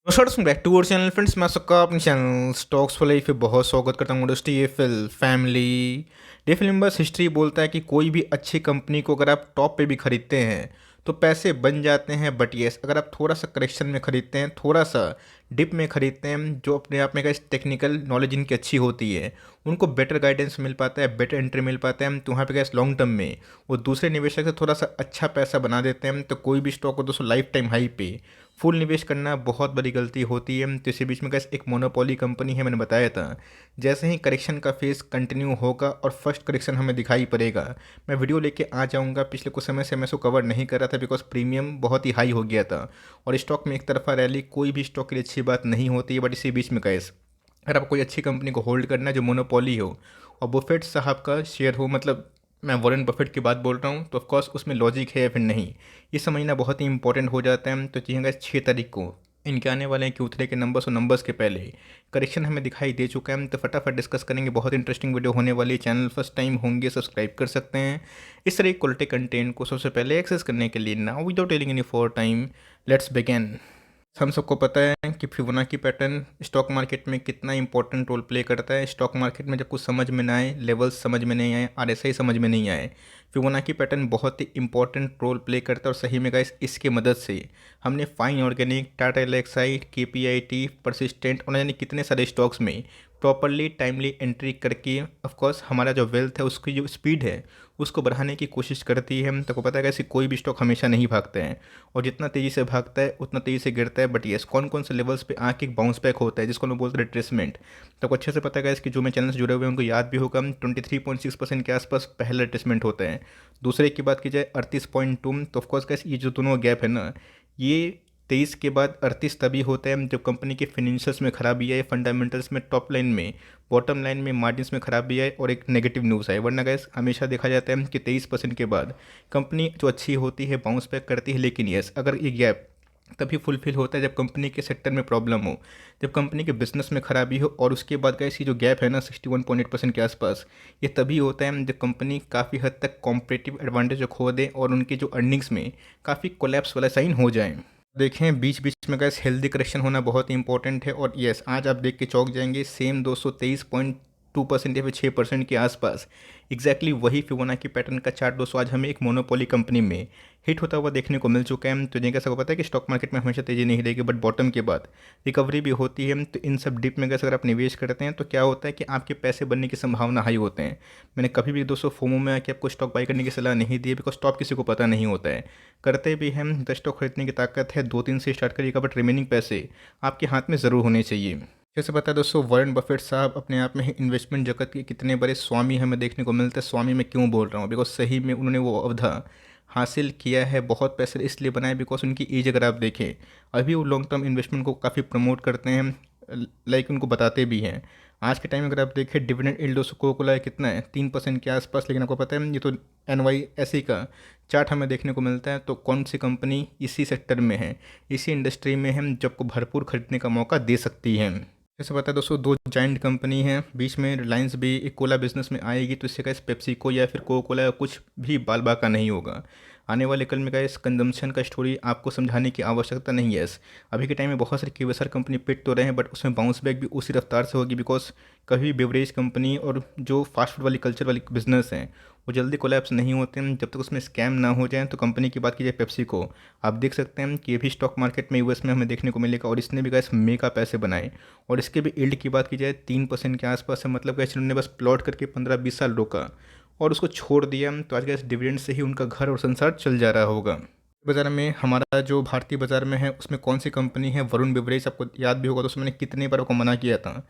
नमस्कार दोस्तों, back to our channel friends. मैं सबका अपने चैनल स्टॉक्स फॉर लाइफ पे बहुत स्वागत करता हूँ। दोस्तों, ये फिल फैमिली डे फिल्म बस हिस्ट्री बोलता है कि कोई भी अच्छी कंपनी को अगर आप टॉप पे भी खरीदते हैं तो पैसे बन जाते हैं। बट येस, अगर आप थोड़ा सा करेक्शन में खरीदते हैं, थोड़ा सा डिप में खरीदते हैं, जो अपने आप में का टेक्निकल नॉलेज इनकी अच्छी होती है, उनको बेटर गाइडेंस मिल पाता है, बेटर एंट्री मिल पाता है, तो वहाँ पे गैस लॉन्ग टर्म में वो दूसरे निवेशक से थोड़ा सा अच्छा पैसा बना देते हैं। तो कोई भी स्टॉक को दोस्तों लाइफ टाइम हाई पे फुल निवेश करना बहुत बड़ी गलती होती है। तो इसी बीच में गैस एक मोनोपोली कंपनी है, मैंने बताया था। जैसे ही करेक्शन का फेज कंटिन्यू होगा और फर्स्ट करेक्शन हमें दिखाई पड़ेगा, मैं वीडियो लेके आ जाऊंगा। पिछले कुछ समय से मैं इसको कवर नहीं कर रहा था बिकॉज प्रीमियम बहुत ही हाई हो गया था और स्टॉक में एक तरफा रैली कोई भी स्टॉक के लिए अच्छी बात नहीं होती है। बट इसी बीच में गैस, अगर आपको कोई अच्छी कंपनी को होल्ड करना है जो मोनोपोली हो और बुफेट साहब का शेयर हो, मतलब मैं वॉरेन बफेट की बात बोल रहा हूँ, तो ऑफकोर्स उसमें लॉजिक है या फिर नहीं, ये समझना बहुत ही इंपॉर्टेंट हो जाता है। तो चाहिए 6 तारीख को इनके आने वाले हैं Q3 के नंबर्स और नंबर्स के पहले करेक्शन हमें दिखाई दे चुका है। तो फटाफट डिस्कस करेंगे, बहुत इंटरेस्टिंग वीडियो होने वाली है। चैनल फर्स्ट टाइम होंगे सब्सक्राइब कर सकते हैं इस तरह क्वालिटी कंटेंट को सबसे पहले एक्सेस करने के लिए। Now without telling any for time, let's begin. हम सबको पता है कि फिबोनाची पैटर्न स्टॉक मार्केट में कितना इंपॉर्टेंट रोल प्ले करता है। स्टॉक मार्केट में जब कुछ समझ में ना आए, लेवल्स समझ में नहीं आए, RSI समझ में नहीं आए, फिबोनाची पैटर्न बहुत ही इंपॉर्टेंट रोल प्ले करता है। और सही में गाइस, इसके मदद से हमने fine organic, Tata Elxsi, KPIT, persistent और यानी कितने सारे स्टॉक्स में प्रॉपरली टाइमली एंट्री करके ऑफकोर्स हमारा जो वेल्थ है उसकी जो स्पीड है उसको बढ़ाने की कोशिश करती है। तो को पता है कैसे कोई भी स्टॉक हमेशा नहीं भागता है और जितना तेज़ी से भागता है उतना तेज़ी से गिरता है। बट येस, कौन कौन से लेवल्स पे आके एक बाउंस बैक होता है जिसको हम बोलते हैं रिट्रेसमेंट। तो आपको अच्छे से पता है कि जो मैं चैनल से जुड़े हुए हैं उनको याद भी होगा, 23.6% के आसपास पहला रिट्रेसमेंट होता है। दूसरे की बात की जाए 38.2, तो ऑफकोर्स कैसे ये जो दोनों गैप है ना, ये 23 के बाद 38 तभी होता है जब कंपनी के फिनेंशियल्स में खराबी आए, फंडामेंटल्स में, टॉप लाइन में, बॉटम लाइन में, मार्जिन्स में खराबी आए और एक नेगेटिव न्यूज़ आए। वरना गैस हमेशा देखा जाता है कि 23% के बाद कंपनी जो अच्छी होती है बाउंस बैक करती है। लेकिन यस, अगर ये गैप तभी फुलफिल होता है जब कंपनी के सेक्टर में प्रॉब्लम हो, जब कंपनी के बिजनेस में खराबी हो। और उसके बाद गैस ये जो गैप है ना 61.8% के आसपास, ये तभी होता है जब कंपनी काफ़ी हद तक कॉम्पिटिटिव एडवांटेज खो दे और उनके जो अर्निंग्स में काफ़ी कोलैप्स वाला साइन हो जाए। देखें, बीच बीच में गैस हेल्दी करेक्शन होना बहुत ही इंपॉर्टेंट है। और यस, आज आप देख के चौंक जाएंगे, सेम 223.2% या फिर 6% के आसपास एग्जैक्टली वही फिबोनाची पैटर्न का चार्ट दोस्तों आज हमें एक मोनोपोली कंपनी में हिट होता हुआ देखने को मिल चुका है। तो जिनका सबको पता है कि स्टॉक मार्केट में हमेशा तेज़ी नहीं रहेगी, बट बॉटम के बाद रिकवरी भी होती है। तो इन सब डिप में अगर आप निवेश करते हैं तो क्या होता है कि आपके पैसे बनने की संभावना हाई होते हैं। मैंने कभी भी दोस्तों फोमो में आके आपको स्टॉक बाई करने की सलाह नहीं दी है बिकॉज स्टॉक किसी को पता नहीं होता है। करते भी हम 10 स्टॉक खरीदने की ताकत है, 2-3 से स्टार्ट करिएगा, बट रिमेनिंग पैसे आपके हाथ में ज़रूर होने चाहिए। जैसे पता है दोस्तों, वॉरेन बफेट साहब अपने आप में ही इन्वेस्टमेंट जगत के कितने बड़े स्वामी हमें देखने को मिलते हैं। स्वामी मैं क्यों बोल रहा हूँ, बिकॉज सही में उन्होंने वो अवधा हासिल किया है। बहुत पैसे इसलिए बनाए बिकॉज उनकी एज अगर आप देखें, अभी वो लॉन्ग टर्म इन्वेस्टमेंट को काफ़ी प्रमोट करते हैं, लाइक उनको बताते भी हैं। आज के टाइम में अगर आप देखें, डिविडेंड यील्ड कोको कोला कितना है, 3% के आसपास। लेकिन आपको पता है ये तो NYSE का चार्ट हमें देखने को मिलता है। तो कौन सी कंपनी इसी सेक्टर में है, इसी इंडस्ट्री में है, जब को भरपूर खरीदने का मौका दे सकती है। जैसे पता है दोस्तों, दो जाइंट कंपनी है, बीच में रिलायंस भी एक कोला बिजनेस में आएगी, तो इससे का इस पेप्सिको या फिर कोको कोला कुछ भी बाल बाका नहीं होगा। आने वाले कल में का इस कंजम्पशन का स्टोरी आपको समझाने की आवश्यकता नहीं है। अभी के टाइम में बहुत सारे QSR कंपनी पिट तो रहे हैं, बट उसमें बाउंस बैक भी उसी रफ्तार से होगी बिकॉज कभी बेवरेज कंपनी और जो फास्ट फूड वाली कल्चर वाली बिजनेस हैं वो जल्दी कोलैप्स नहीं होते हैं जब तक उसमें स्कैम ना हो जाए। तो कंपनी की बात की जाए पेप्सिको, आप देख सकते हैं कि ये भी स्टॉक मार्केट में US में हमें देखने को मिलेगा और इसने भी गैस मेगा पैसे बनाए। और इसके भी यील्ड की बात की जाए 3% के आसपास है, मतलब गैस इन्होंने बस प्लॉट करके 15-20 साल रोका और उसको छोड़ दिया। तो आज गैस डिविडेंड से ही उनका घर और संसार चल जा रहा होगा। बाजार में हमारा जो भारतीय बाजार में है उसमें कौन सी कंपनी है, वरुण बेवरेज, आपको याद भी होगा। तो उसमें मैंने कितने बार आपको मना किया था,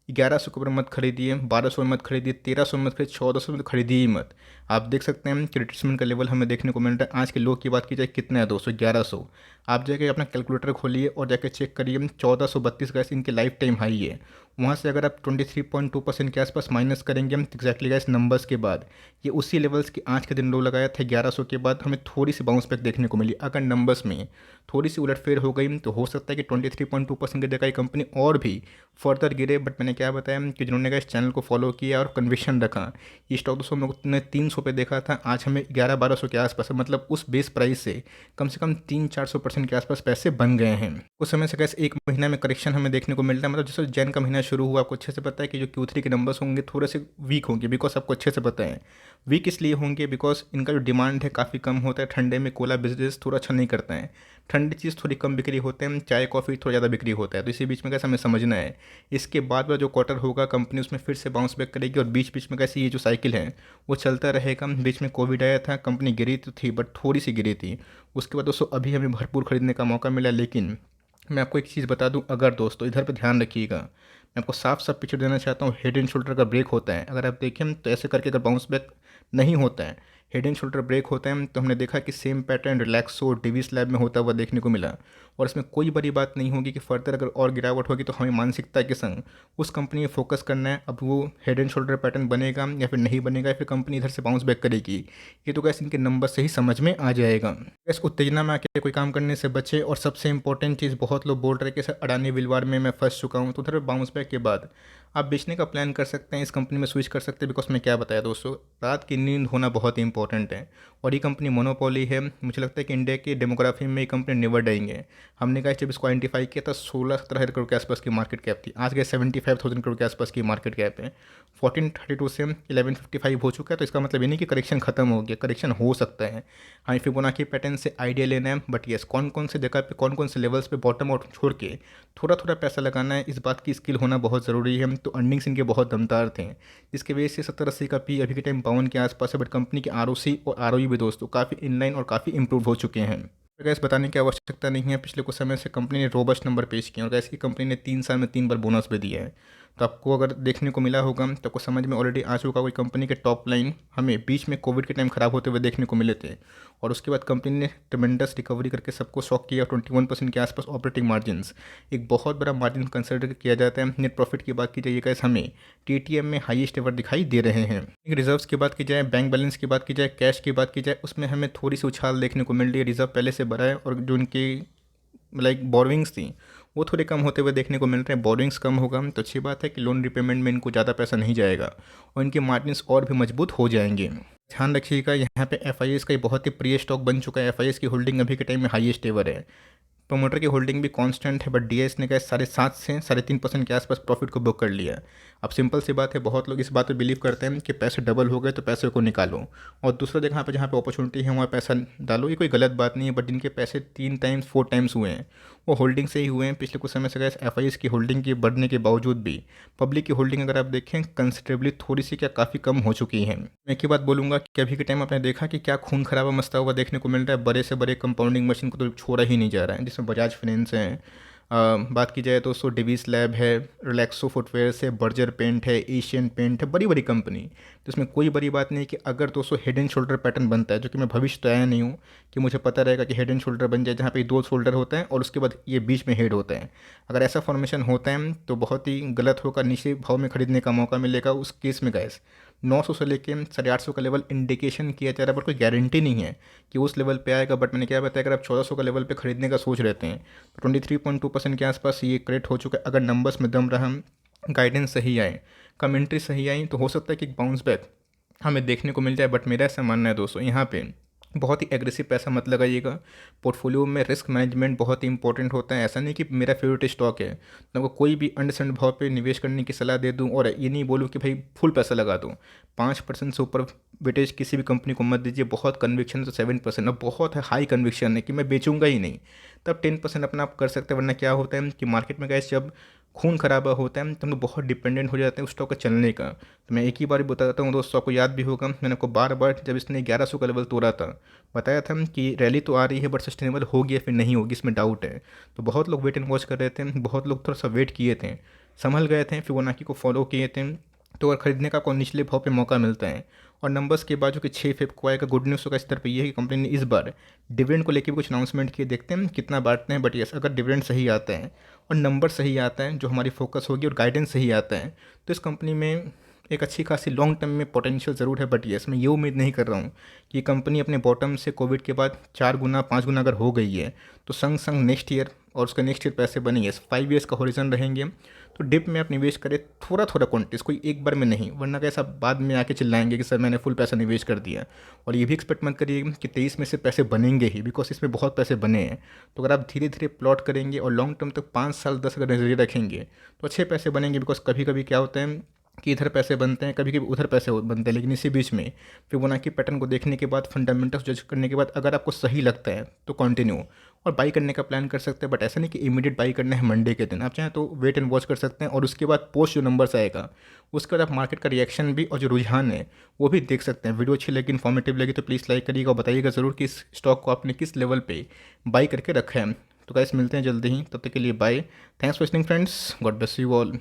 1100 के ऊपर मत खरीदिए, 1200 में मत खरीदिए, 1300 में मत खरीदिए, 1400 में तो खरीदिए ही मत। आप देख सकते हैं कि रिट्रेसमेंट का लेवल हमें देखने को मिल रहा है। आज के लो की बात की जाए कितना है दोस्तों, 1100। आप जाके अपना कैलकुलेटर खोलिए और जाके चेक करिए, 1432 गैस इनके लाइफ टाइम हाई है। वहाँ से अगर आप 23.2% के आसपास माइनस करेंगे हम एग्जैक्टली गैस नंबर्स के बाद, ये उसी लेवल्स की आज के दिन लो लगाया था 1100 के बाद हमें थोड़ी सी बाउंस बैक देखने को मिली अगर नंबर्स में। थोड़ी सी उलटफेर हो गई तो हो सकता है कि 23.2% की जगह ये कंपनी और भी फर्दर गिरे। बट मैंने क्या बताया कि जिन्होंने इस चैनल को फॉलो किया और कन्विक्शन रखा, ये स्टॉक दोस्तों ने 300 पे देखा था, आज हमें 1100-1200 के आसपास है। मतलब उस बेस प्राइस से कम 300-400% के आसपास पैसे बन गए हैं। कुछ समय से कैसे एक महीना में करेक्शन हमें देखने को मिलता है। मतलब जैसे जैन का महीना शुरू हुआ, आपको अच्छे से पता है कि जो Q3 के नंबर्स होंगे थोड़े से वीक होंगे, बिकॉज आपको अच्छे से पता है वीक इसलिए होंगे बिकॉज इनका जो डिमांड है काफ़ी कम होता है। ठंडे में कोला बिजनेस थोड़ा अच्छा नहीं करता है, ठंडी चीज़ थोड़ी कम बिक्री होते हैं, चाय कॉफ़ी थोड़ा ज़्यादा बिक्री होता है। तो इसी बीच में कैसे हमें समझना है, इसके बाद वाला जो क्वार्टर होगा कंपनी उसमें फिर से बाउंस बैक करेगी और बीच बीच में कैसे ये जो साइकिल है वो चलता रहेगा। बीच में कोविड आया था, कंपनी गिरी तो थी बट थोड़ी सी गिरी थी। उसके बाद दोस्तों अभी हमें भरपूर खरीदने का मौका मिला। लेकिन मैं आपको एक चीज़ बता दूं, अगर दोस्तों इधर पे ध्यान रखिएगा, मैं आपको साफ साफ पिक्चर देना चाहता हूँ। हेड एंड शोल्डर का ब्रेक होता है, अगर आप देखें तो ऐसे करके अगर बाउंस बैक नहीं होता है, हेड एंड शोल्डर ब्रेक होता है, तो हमने देखा कि same pattern Relaxo DV slab में होता हुआ देखने को मिला। और इसमें कोई बड़ी बात नहीं होगी कि फर्दर अगर और गिरावट होगी तो हमें मानसिकता के संग उस कंपनी में फोकस करना है। अब वो हेड एंड शोल्डर पैटर्न बनेगा या फिर नहीं बनेगा या फिर कंपनी इधर से बाउंस बैक करेगी, ये तो कैसे इनके नंबर से ही समझ में आ जाएगा। गैस उत्तेजना में आके कोई काम करने से बचे। और सबसे इंपॉर्टेंट चीज़, बहुत लोग बोल रहे कि सर अडानी विलवार में मैं फंस चुका हूँ, तो उधर बाउंस बैक के बाद आप बेचने का प्लान कर सकते हैं, इस कंपनी में स्विच कर सकते हैं। बिकॉज मैं क्या बताया दोस्तों, रात की नींद होना बहुत ही इंपॉर्टेंट है और ये कंपनी मोनोपोली है। मुझे लगता है कि इंडिया की डेमोग्राफी में ये कंपनी नेवर डाएंगे। हमने कहा जब इसको आइडेंटिफाई किया था 16-17 करोड़ के आसपास की मार्केट कैप थी, आज गए 75,000 करोड़ के आसपास की मार्केट कैप है। 1432 से 1155 हो चुका है। तो इसका मतलब ये नहीं कि करेक्शन खत्म हो गया, करेक्शन हो सकता है। हमें फिबोनाची पैटर्न से आइडिया लेना है, बट येस कौन कौन से जगह पे कौन कौन से लेवल्स पे बॉटम आउट छोड़ के थोड़ा थोड़ा पैसा लगाना है, इस बात की स्किल होना बहुत ज़रूरी है। तो अर्निंग्स इनके बहुत दमदार थे, जिसकी वजह से 70-80 का पी अभी के टाइम 52 के आसपास है। बट कंपनी की ROC और ROE भी दोस्तों काफ़ी इनलाइन और काफ़ी इंप्रूव हो चुके हैं। तो गैस बताने की आवश्यकता नहीं है, पिछले कुछ समय से कंपनी ने रोबस्ट नंबर पेश किए और गैस की कंपनी ने 3 साल में 3 बार बोनस भी दिया है। तो आपको अगर देखने को मिला होगा तो आपको समझ में ऑलरेडी आ चुका, कोई कंपनी के टॉप लाइन हमें बीच में कोविड के टाइम ख़राब होते हुए देखने को मिले थे और उसके बाद कंपनी ने ट्रिमेंडस रिकवरी करके सबको शॉक किया। 21% के आसपास ऑपरेटिंग मार्जिन्स, एक बहुत बड़ा मार्जिन कंसिडर किया जाता है। नेट प्रॉफिट की बात की जाए, गैस हमें TTM में हाईएस्ट एवर दिखाई दे रहे हैं। रिजर्व्स की बात की जाए, बैंक बैलेंस की बात की जाए, कैश की बात की जाए, उसमें हमें थोड़ी सी उछाल देखने को मिल रही है। रिजर्व पहले से बढ़ा है और जो उनकी बोरोइंग्स थी वो थोड़े कम होते हुए देखने को मिल रहे हैं। बोरोइंग्स कम होगा तो अच्छी बात है कि लोन रिपेमेंट में इनको ज़्यादा पैसा नहीं जाएगा और इनके मार्जिन्स और भी मजबूत हो जाएंगे। ध्यान रखिएगा, यहाँ पे FIS का बहुत ही प्रिय स्टॉक बन चुका है। FIS की होल्डिंग अभी के टाइम में हाईएस्ट एवर है। प्रमोटर की होल्डिंग भी कांस्टेंट है, बट DIS ने कहा 7.5 से 3.5% के आसपास प्रॉफिट को बुक कर लिया। अब सिंपल सी बात है, बहुत लोग इस बात पर बिलीव करते हैं कि पैसे डबल हो गए तो पैसे को निकालो और दूसरा जगह पे जहाँ पे अपॉर्चुनिटी है वहाँ पैसा डालो। ये कोई गलत बात नहीं है, बट जिनके पैसे 3 टाइम्स 4 टाइम्स हुए हैं वो होल्डिंग से ही हुए हैं। पिछले कुछ समय से गैस FIS की होल्डिंग के बढ़ने के बावजूद भी पब्लिक की होल्डिंग अगर आप देखें कंसिडरेबली थोड़ी सी क्या काफ़ी कम हो चुकी है। मैं एक ही बात बोलूँगा कि अभी के टाइम आपने देखा कि क्या खून खराबा मचता हुआ देखने को मिल रहा है। बड़े से बड़े कंपाउंडिंग मशीन को तो छोड़ा ही नहीं जा रहा है, जिसमें बजाज फाइनेंस है। बात की जाए तो डिवीस लैब है, रिलैक्सो फुटवेयर है, बर्जर पेंट है, एशियन पेंट है, बड़ी बड़ी कंपनी। तो इसमें कोई बड़ी बात नहीं कि अगर दोस्तों हेड एंड शोल्डर पैटर्न बनता है, जो कि मैं भविष्य तो आया नहीं हूँ कि मुझे पता रहेगा कि हेड एंड शोल्डर बन जाए जहाँ पे 2 शोल्डर होता है और उसके बाद ये बीच में हेड होता है। अगर ऐसा फॉर्मेशन होता है तो बहुत ही गलत होगा, नीचे भाव में खरीदने का मौका मिलेगा। उस केस में गैस 900 से लेके 850 का लेवल इंडिकेशन किया जा रहा है, बट कोई गारंटी नहीं है कि उस लेवल पे आएगा। बट मैंने क्या बताया, अगर आप 1400 का लेवल पे खरीदने का सोच रहते हैं तो 23.2% के आसपास ये क्रेडिट हो चुका है। अगर नंबर्स में दम रहा, गाइडेंस सही आए, कमेंट्री सही आई, तो हो सकता है कि एक बाउंस बैक हमें देखने को मिल जाए। बट मेरा ऐसा मानना है दोस्तों, यहाँ पे बहुत ही एग्रेसिव पैसा मत लगाइएगा। पोर्टफोलियो में रिस्क मैनेजमेंट बहुत ही इंपॉर्टेंट होता है। ऐसा नहीं कि मेरा फेवरेट स्टॉक है तो आपको कोई भी अंडरस्टैंड भाव पे निवेश करने की सलाह दे दूं और ये नहीं बोलूं कि भाई फुल पैसा लगा दूं। 5% से ऊपर वेटेज किसी भी कंपनी को मत दीजिए। बहुत कन्विक्शन तो 7% और बहुत है हाई कन्विक्शन है कि मैं बेचूंगा ही नहीं, तब 10% अपना आप कर सकते हैं। वरना क्या होता है कि मार्केट में गैस जब खून खराबा होता है तो हम लोग बहुत डिपेंडेंट हो जाते हैं उस स्टॉक का चलने का। तो मैं एक ही बार बताता हूँ दोस्तों, आपको याद भी होगा मैंने आपको बार बार जब इसने 1100 का लेवल तोड़ा था बताया था कि रैली तो आ रही है बट सस्टेनेबल होगी या फिर नहीं होगी इसमें डाउट है। तो बहुत लोग वेट एंड वॉच कर रहे थे, बहुत लोग थोड़ा सा वेट किए थे, संभल गए थे, फिबोनाची को फॉलो किए थे। तो अगर खरीदने का कोई निचले भाव पे मौका मिलता है और नंबर्स के बाद जो कि 6 फेब को आएगा, गुड न्यूज़ का इस तरह पे ये है कि कंपनी ने इस बार डिविडेंड को लेकर भी कुछ अनाउंसमेंट किए, देखते हैं कितना बांटते हैं। बट यस, अगर डिविडेंड सही आता है और नंबर सही आता है, जो हमारी फोकस होगी और गाइडेंस सही आता है, तो इस कंपनी में एक अच्छी खासी लॉन्ग टर्म में पोटेंशियल ज़रूर है, बट येस मैं ये उम्मीद नहीं कर रहा हूँ कि कंपनी अपने बॉटम से कोविड के बाद 4 गुना 5 गुना अगर हो गई है तो संग संग नेक्स्ट ईयर और उसका नेक्स्ट ईयर पैसे बनेंगे, 5 ईयर्स का होरिजन रहेंगे। तो डिप में आप निवेश करें थोड़ा थोड़ा क्वांटिटीज, कोई एक बार में नहीं, वरना कैसा बाद में आके चिल्लाएंगे कि सर मैंने फुल पैसा निवेश कर दिया। और ये भी एक्सपेक्ट मत करिए कि 23 में से पैसे बनेंगे ही, बिकॉज इसमें बहुत पैसे बने हैं। तो अगर आप धीरे धीरे प्लॉट करेंगे और लॉन्ग टर्म तक 5 साल 10 अगर नजरिए रखेंगे तो अच्छे पैसे बनेंगे। बिकॉज कभी कभी क्या होता है कि इधर पैसे बनते हैं, कभी कभी उधर पैसे बनते हैं, लेकिन इसी बीच में फिबोनाची पैटर्न को देखने के बाद, फंडामेंटल्स जज करने के बाद अगर आपको सही लगता है तो कंटिन्यू और बाई करने का प्लान कर सकते हैं। बट ऐसा नहीं कि इमीडिएट बाई करना है मंडे के दिन, आप चाहें तो वेट एंड वॉच कर सकते हैं और उसके बाद पोस्ट जो नंबर्स आएगा उसके बाद आप मार्केट का रिएक्शन भी और जो रुझान है वो भी देख सकते हैं। वीडियो अच्छी लगी, इन्फॉर्मेटिव लगी तो प्लीज़ लाइक करिएगा और बताइएगा ज़रूर कि इस स्टॉक को आपने किस लेवल पे बाई करके रखा है। तो गाइस मिलते हैं जल्दी ही, तब तक के लिए bye. Thanks for listening friends, God bless you all.